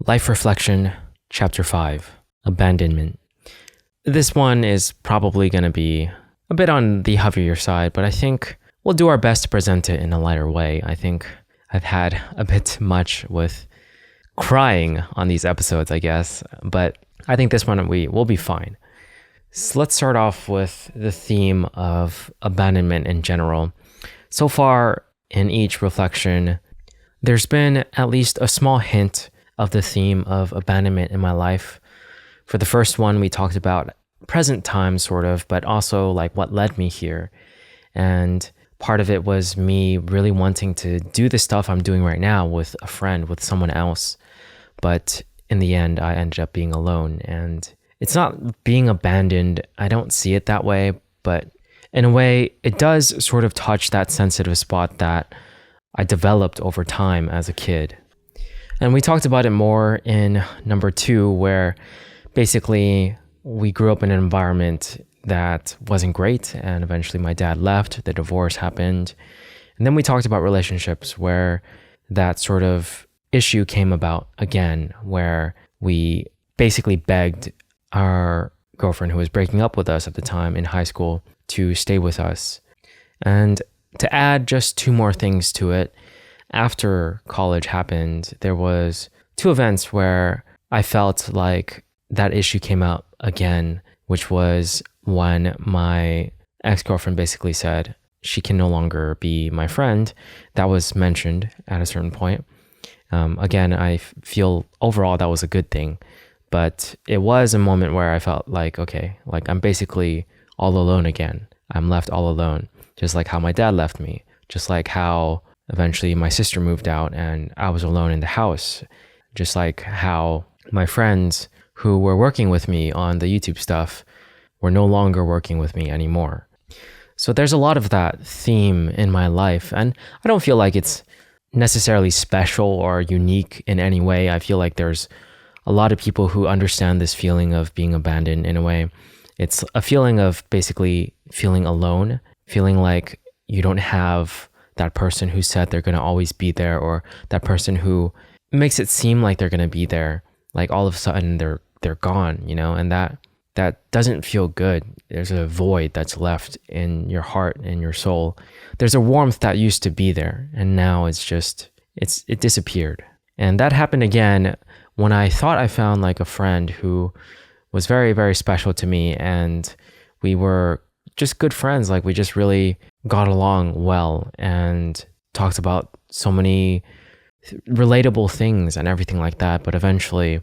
Life Reflection, Chapter 5, Abandonment. This one is probably going to be a bit on the heavier side, but I think we'll do our best to present it in a lighter way. I think I've had a bit much with crying on these episodes, I guess, but I think this one will be fine. So let's start off with the theme of abandonment in general. So far in each reflection, there's been at least a small hint of the theme of abandonment in my life. For the first one, we talked about present time, sort of, but also like what led me here. And part of it was me really wanting to do the stuff I'm doing right now with a friend, with someone else. But in the end, I ended up being alone. And it's not being abandoned. I don't see it that way. But in a way, it does sort of touch that sensitive spot that I developed over time as a kid. And we talked about it more in number 2, where basically we grew up in an environment that wasn't great. And eventually my dad left, the divorce happened. And then we talked about relationships where that sort of issue came about again, where we basically begged our girlfriend who was breaking up with us at the time in high school to stay with us. And to add just 2 more things to it, after college happened, there was 2 events where I felt like that issue came out again, which was when my ex-girlfriend basically said she can no longer be my friend. That was mentioned at a certain point. Again, I feel overall that was a good thing, but it was a moment where I felt like, okay, like I'm basically all alone again. I'm left all alone, just like how my dad left me, just like how eventually my sister moved out and I was alone in the house, just like how my friends who were working with me on the YouTube stuff were no longer working with me anymore. So there's a lot of that theme in my life, and I don't feel like it's necessarily special or unique in any way. I feel like there's a lot of people who understand this feeling of being abandoned in a way. It's a feeling of basically feeling alone, feeling like you don't have that person who said they're going to always be there, or that person who makes it seem like they're going to be there. Like all of a sudden they're gone, you know, and that doesn't feel good. There's a void that's left in your heart and your soul. There's a warmth that used to be there, and now it disappeared. And that happened again when I thought I found like a friend who was very, very special to me, and we were just good friends. Like we just really got along well and talked about so many relatable things and everything like that. But eventually,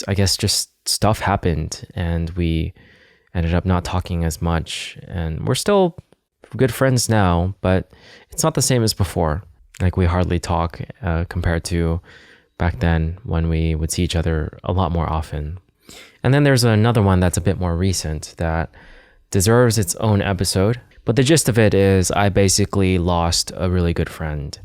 I guess just stuff happened and we ended up not talking as much, and we're still good friends now, but it's not the same as before. Like we hardly talk compared to back then when we would see each other a lot more often. And then there's another one that's a bit more recent that deserves its own episode. But the gist of it is I basically lost a really good friend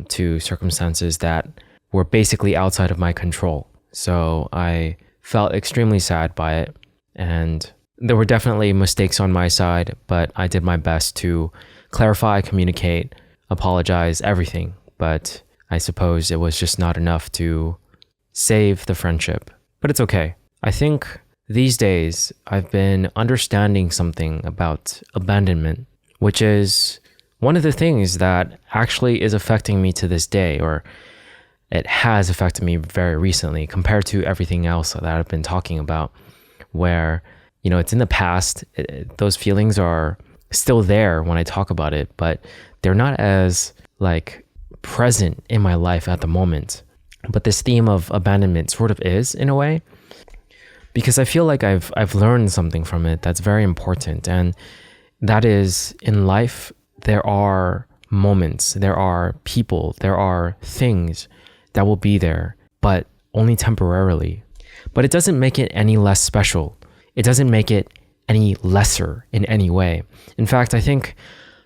to circumstances that were basically outside of my control. So I felt extremely sad by it. And there were definitely mistakes on my side, but I did my best to clarify, communicate, apologize, everything. But I suppose it was just not enough to save the friendship. But it's okay. I think these days, I've been understanding something about abandonment, which is one of the things that actually is affecting me to this day, or it has affected me very recently compared to everything else that I've been talking about, where, you know, it's in the past, those feelings are still there when I talk about it, but they're not as like present in my life at the moment. But this theme of abandonment sort of is in a way, because I feel like I've learned something from it that's very important. And that is, in life, there are moments, there are people, there are things that will be there, but only temporarily. But it doesn't make it any less special. It doesn't make it any lesser in any way. In fact, I think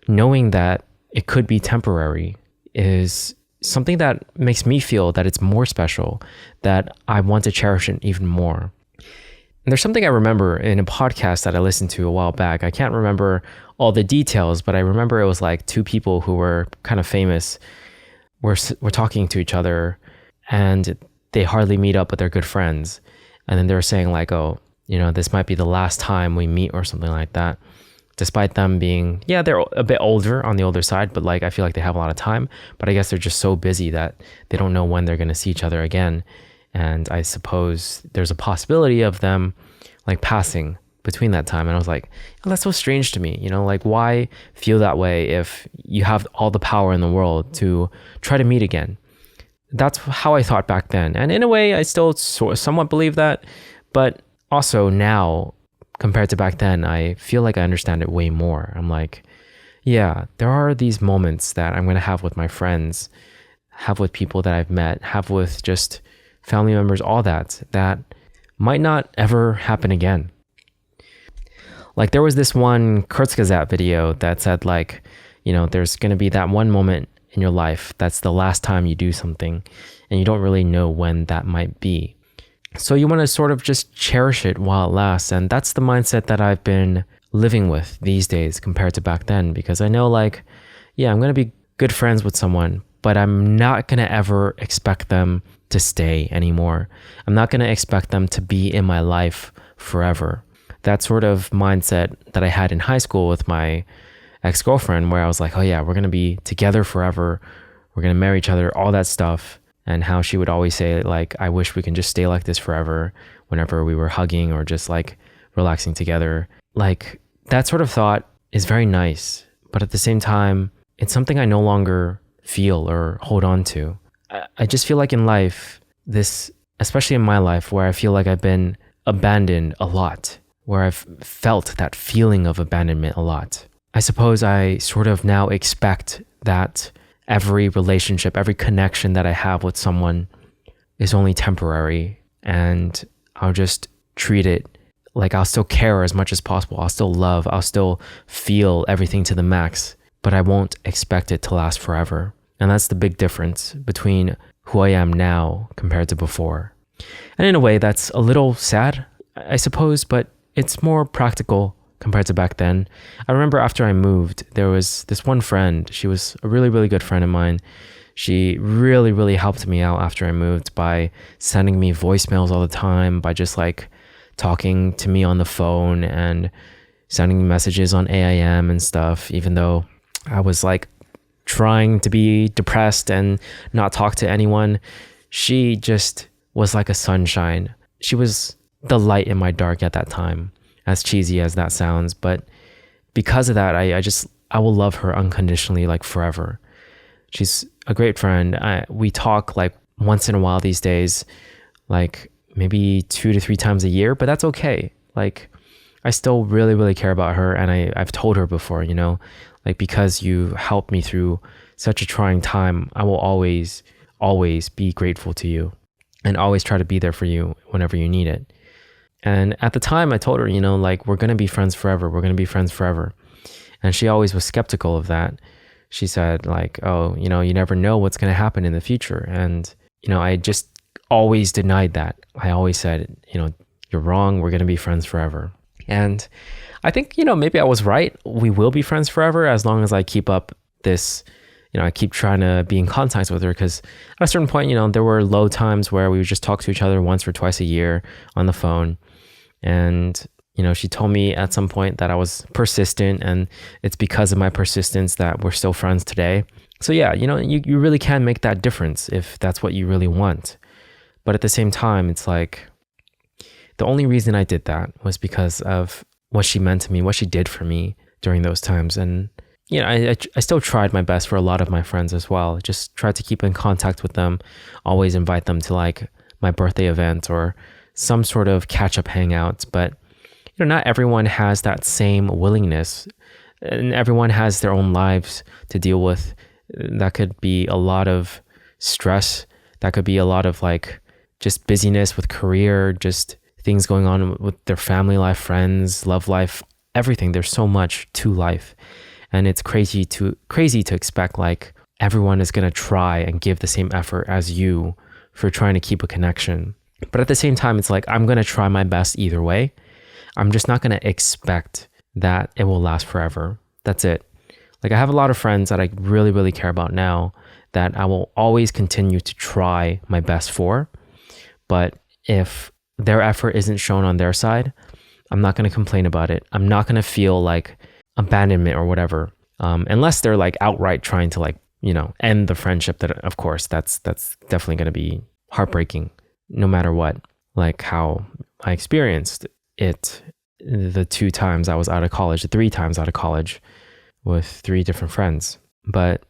knowing that it could be temporary is something that makes me feel that it's more special, that I want to cherish it even more. And there's something I remember in a podcast that I listened to a while back. I can't remember all the details, but I remember it was like 2 people who were kind of famous were talking to each other, and they hardly meet up, but they're good friends. And then they were saying like, oh, this might be the last time we meet or something like that. Despite them being, they're a bit older, on the older side, but like I feel like they have a lot of time. But I guess they're just so busy that they don't know when they're going to see each other again. And I suppose there's a possibility of them like passing between that time. And I was like, oh, that's so strange to me. Like why feel that way if you have all the power in the world to try to meet again? That's how I thought back then. And in a way, I still somewhat believe that. But also now, compared to back then, I feel like I understand it way more. I'm like, yeah, there are these moments that I'm going to have with my friends, have with people that I've met, have with just family members, all that might not ever happen again. Like there was this one Kurzgesagt video that said like, there's going to be that one moment in your life that's the last time you do something and you don't really know when that might be. So you want to sort of just cherish it while it lasts. And that's the mindset that I've been living with these days compared to back then, because I know like, I'm going to be good friends with someone, but I'm not going to ever expect them to stay anymore. I'm not going to expect them to be in my life forever. That sort of mindset that I had in high school with my ex-girlfriend, where I was like, oh yeah, we're going to be together forever. We're going to marry each other, all that stuff. And how she would always say like, I wish we can just stay like this forever whenever we were hugging or just like relaxing together. Like that sort of thought is very nice, but at the same time, it's something I no longer feel or hold on to. I just feel like in life, especially in my life, where I feel like I've been abandoned a lot, where I've felt that feeling of abandonment a lot. I suppose I sort of now expect that every relationship, every connection that I have with someone is only temporary, and I'll just treat it like I'll still care as much as possible. I'll still love, I'll still feel everything to the max, but I won't expect it to last forever. And that's the big difference between who I am now compared to before. And in a way, that's a little sad, I suppose, but it's more practical compared to back then. I remember after I moved, there was this one friend. She was a really, really good friend of mine. She really, really helped me out after I moved by sending me voicemails all the time, by just like talking to me on the phone and sending me messages on AIM and stuff, even though I was like trying to be depressed and not talk to anyone. She just was like a sunshine. She was the light in my dark at that time, as cheesy as that sounds. But because of that, I will love her unconditionally, like forever. She's a great friend. We talk like once in a while these days, like maybe 2 to 3 times a year, but that's okay. Like I still really, really care about her. And I've told her before, like, because you helped me through such a trying time, I will always, always be grateful to you and always try to be there for you whenever you need it. And at the time I told her, like, we're going to be friends forever. We're going to be friends forever. And she always was skeptical of that. She said like, oh, you never know what's going to happen in the future. And, I just always denied that. I always said, you're wrong. We're going to be friends forever. And I think, maybe I was right. We will be friends forever as long as I keep up this, I keep trying to be in contact with her, because at a certain point, there were low times where we would just talk to each other once or twice a year on the phone. And, she told me at some point that I was persistent, and it's because of my persistence that we're still friends today. So yeah, you really can make that difference if that's what you really want. But at the same time, it's like, the only reason I did that was because of what she meant to me, what she did for me during those times. And, I still tried my best for a lot of my friends as well. Just tried to keep in contact with them, always invite them to like my birthday event or some sort of catch-up hangout. But, not everyone has that same willingness, and everyone has their own lives to deal with. That could be a lot of stress. That could be a lot of like just busyness with career, just things going on with their family life, friends, love life, everything. There's so much to life. And it's crazy to expect like everyone is going to try and give the same effort as you for trying to keep a connection. But at the same time, it's like, I'm going to try my best either way. I'm just not going to expect that it will last forever. That's it. Like I have a lot of friends that I really, really care about now that I will always continue to try my best for. But if their effort isn't shown on their side, I'm not going to complain about it. I'm not going to feel like abandonment or whatever, unless they're like outright trying to like, end the friendship. That, of course, that's definitely going to be heartbreaking no matter what. Like how I experienced it the 2 times I was out of college, the 3 times out of college with 3 different friends. But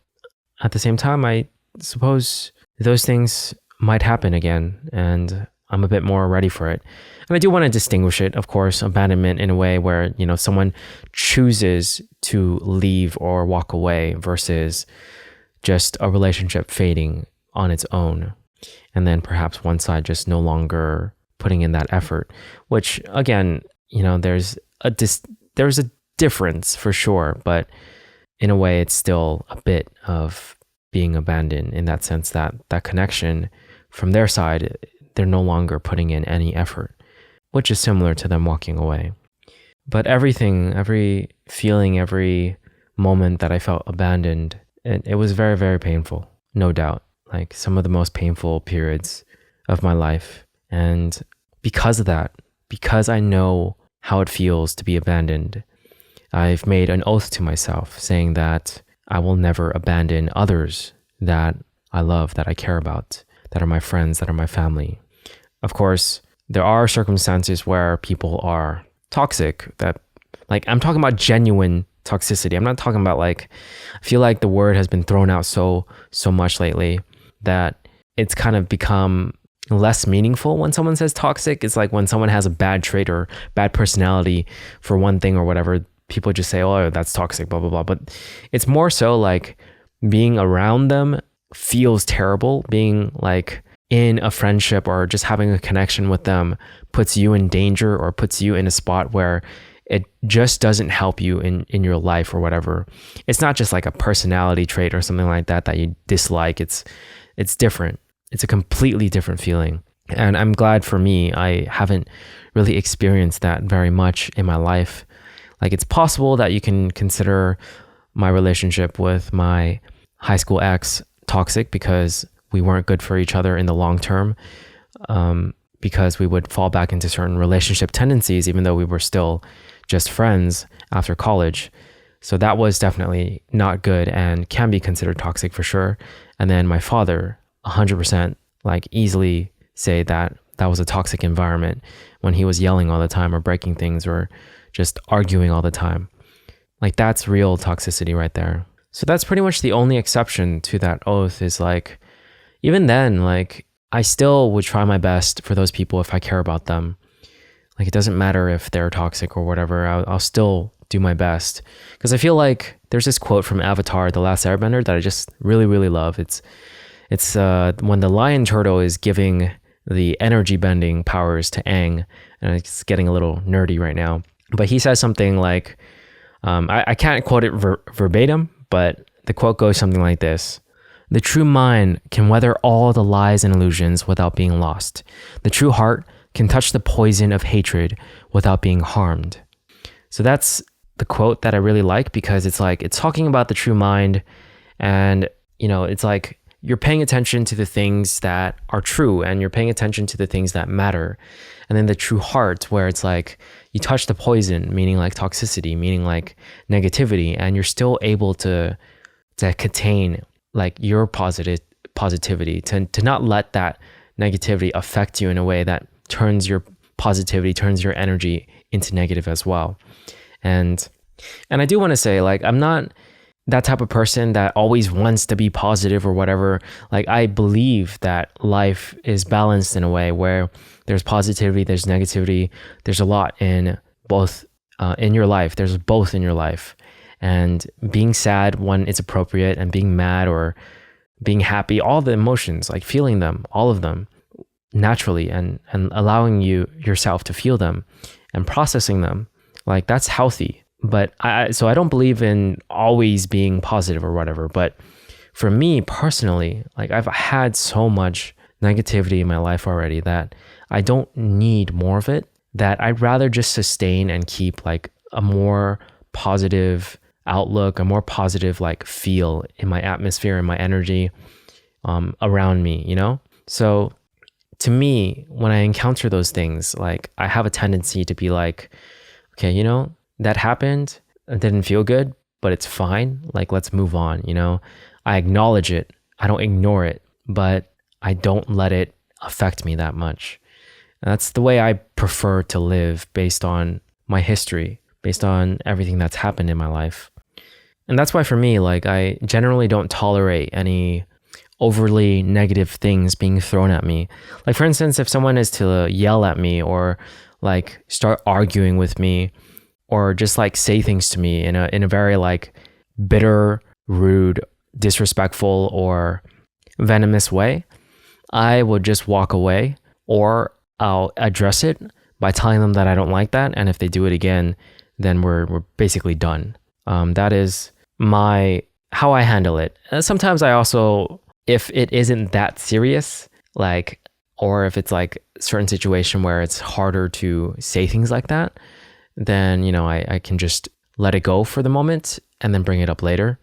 at the same time, I suppose those things might happen again, and I'm a bit more ready for it. And I do want to distinguish it, of course, abandonment in a way where, someone chooses to leave or walk away versus just a relationship fading on its own. And then perhaps one side just no longer putting in that effort, which again, there's a difference for sure, but in a way it's still a bit of being abandoned in that sense that that connection from their side, they're no longer putting in any effort, which is similar to them walking away. But everything, every feeling, every moment that I felt abandoned, it was very, very painful, no doubt. Like some of the most painful periods of my life. And because of that, because I know how it feels to be abandoned, I've made an oath to myself saying that I will never abandon others that I love, that I care about, that are my friends, that are my family. Of course, there are circumstances where people are toxic, that like I'm talking about genuine toxicity. I'm not talking about like, I feel like the word has been thrown out so much lately that it's kind of become less meaningful when someone says toxic. It's like when someone has a bad trait or bad personality for one thing or whatever, people just say, oh, that's toxic, blah, blah, blah. But it's more so like being around them feels terrible. Being like in a friendship or just having a connection with them puts you in danger or puts you in a spot where it just doesn't help you in your life or whatever. It's not just like a personality trait or something like that you dislike. It's different. It's a completely different feeling. And I'm glad for me, I haven't really experienced that very much in my life. Like it's possible that you can consider my relationship with my high school ex toxic because we weren't good for each other in the long term, because we would fall back into certain relationship tendencies, even though we were still just friends after college. So that was definitely not good and can be considered toxic for sure. And then my father, 100%, like easily say that that was a toxic environment when he was yelling all the time or breaking things or just arguing all the time. Like that's real toxicity right there. So that's pretty much the only exception to that oath is like, even then, like I still would try my best for those people if I care about them. Like it doesn't matter if they're toxic or whatever, I'll still do my best. Because I feel like there's this quote from Avatar, The Last Airbender that I just really, really love. It's when the lion turtle is giving the energy bending powers to Aang, and it's getting a little nerdy right now. But he says something like, I can't quote it verbatim, but the quote goes something like this. The true mind can weather all the lies and illusions without being lost. The true heart can touch the poison of hatred without being harmed. So that's the quote that I really like because it's like, it's talking about the true mind and, it's like, you're paying attention to the things that are true and you're paying attention to the things that matter. And then the true heart where it's like you touch the poison, meaning like toxicity, meaning like negativity, and you're still able to contain like your positivity, to not let that negativity affect you in a way that turns your positivity, turns your energy into negative as well. And I do want to say, like, I'm not that type of person that always wants to be positive or whatever. Like I believe that life is balanced in a way where there's positivity, there's negativity, there's a lot in both in your life. There's both in your life. And being sad when it's appropriate and being mad or being happy, all the emotions, like feeling them, all of them naturally and allowing yourself to feel them and processing them, like that's healthy. But so I don't believe in always being positive or whatever. But for me personally, like I've had so much negativity in my life already that I don't need more of it, that I'd rather just sustain and keep like a more positive outlook, a more positive like feel in my atmosphere and my energy around me, So to me, when I encounter those things, like I have a tendency to be like, okay, that happened. It didn't feel good, but it's fine. Like, let's move on. I acknowledge it. I don't ignore it, but I don't let it affect me that much. And that's the way I prefer to live based on my history, based on everything that's happened in my life. And that's why for me, like, I generally don't tolerate any overly negative things being thrown at me. Like, for instance, if someone is to yell at me or like start arguing with me or just like say things to me in a very like bitter, rude, disrespectful, or venomous way, I would just walk away, or I'll address it by telling them that I don't like that. And if they do it again, then we're basically done. That is how I handle it. And sometimes I also, if it isn't that serious, like, or if it's like a certain situation where it's harder to say things like that, then, I can just let it go for the moment and then bring it up later.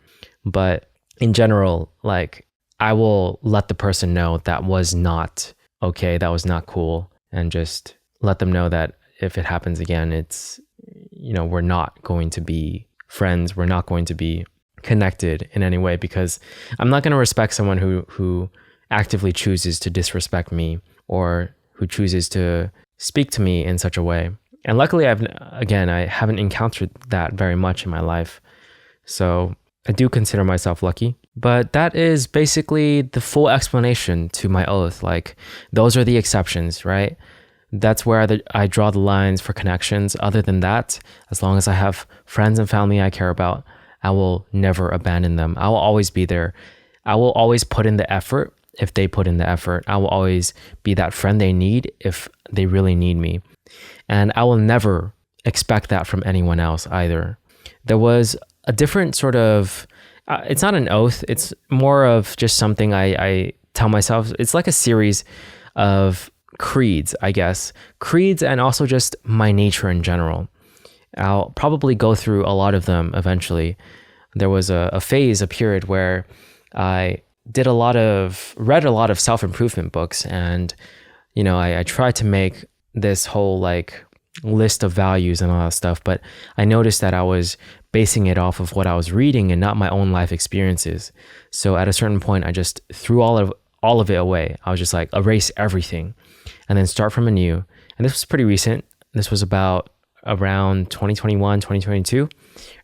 But in general, like, I will let the person know that was not okay, that was not cool, and just let them know that if it happens again, it's, we're not going to be friends, we're not going to be connected in any way, because I'm not going to respect someone who actively chooses to disrespect me or who chooses to speak to me in such a way. And luckily, I haven't encountered that very much in my life. So I do consider myself lucky. But that is basically the full explanation to my oath. Like, those are the exceptions, right? That's where I draw the lines for connections. Other than that, as long as I have friends and family I care about, I will never abandon them. I will always be there. I will always put in the effort if they put in the effort. I will always be that friend they need if they really need me. And I will never expect that from anyone else either. There was a different sort of, it's not an oath, it's more of just something I tell myself. It's like a series of creeds, I guess. Creeds, and also just my nature in general. I'll probably go through a lot of them eventually. There was a phase, a period where I read a lot of self-improvement books, and I tried to make this whole like list of values and all that stuff, but I noticed that I was basing it off of what I was reading and not my own life experiences. So at a certain point, I just threw all of it away. I was just like, erase everything and then start from anew. And this was pretty recent. This was about around 2021, 2022,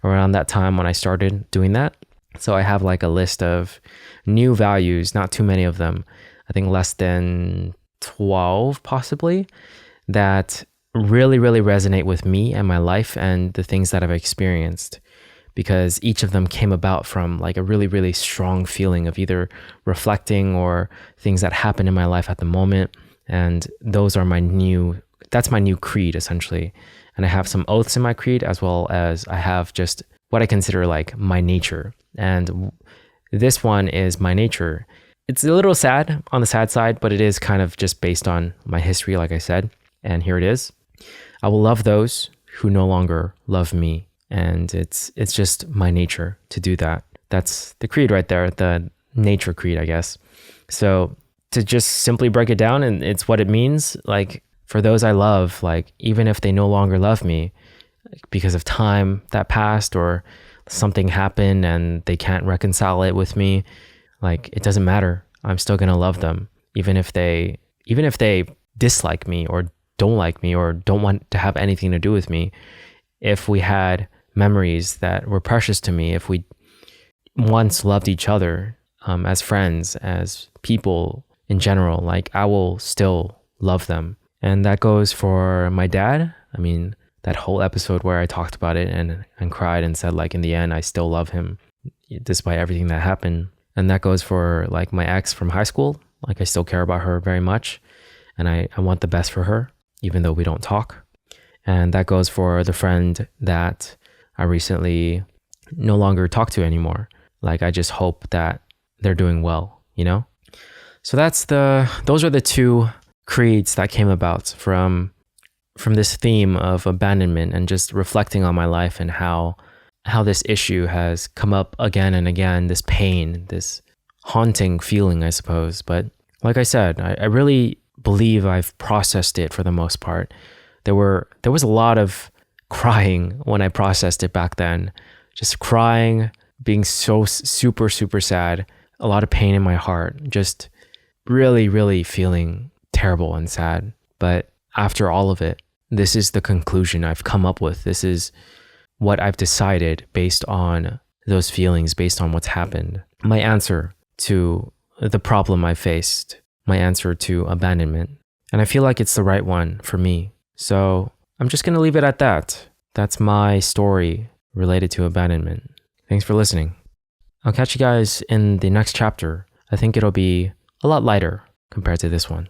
around that time when I started doing that. So I have like a list of new values, not too many of them. I think less than 12 possibly, that really, really resonate with me and my life and the things that I've experienced, because each of them came about from like a really, really strong feeling of either reflecting or things that happened in my life at the moment. And those are that's my new creed essentially. And I have some oaths in my creed, as well as I have just what I consider like my nature. And this one is my nature. It's a little sad, on the sad side, but it is kind of just based on my history, like I said. And here it is. I will love those who no longer love me. And it's just my nature to do that. That's the creed right there, the nature creed, I guess. So to just simply break it down, and it's what it means, like, for those I love, like, even if they no longer love me because of time that passed or something happened and they can't reconcile it with me, like, it doesn't matter. I'm still going to love them. Even if they dislike me or don't like me or don't want to have anything to do with me, if we had memories that were precious to me, if we once loved each other as friends, as people in general, like, I will still love them. And that goes for my dad. I mean, that whole episode where I talked about it and cried and said, like, in the end, I still love him despite everything that happened. And that goes for like my ex from high school. Like, I still care about her very much. And I want the best for her, even though we don't talk. And that goes for the friend that I recently no longer talk to anymore. Like, I just hope that they're doing well, So those are the two creeds that came about from this theme of abandonment, and just reflecting on my life and how this issue has come up again and again, this pain, this haunting feeling, I suppose. But like I said, I really believe I've processed it for the most part. There was a lot of crying when I processed it back then. Just crying, being so super, super sad, a lot of pain in my heart, just really, really feeling terrible and sad. But after all of it, this is the conclusion I've come up with. This is what I've decided based on those feelings, based on what's happened. My answer to the problem I faced, my answer to abandonment. And I feel like it's the right one for me. So I'm just going to leave it at that. That's my story related to abandonment. Thanks for listening. I'll catch you guys in the next chapter. I think it'll be a lot lighter compared to this one.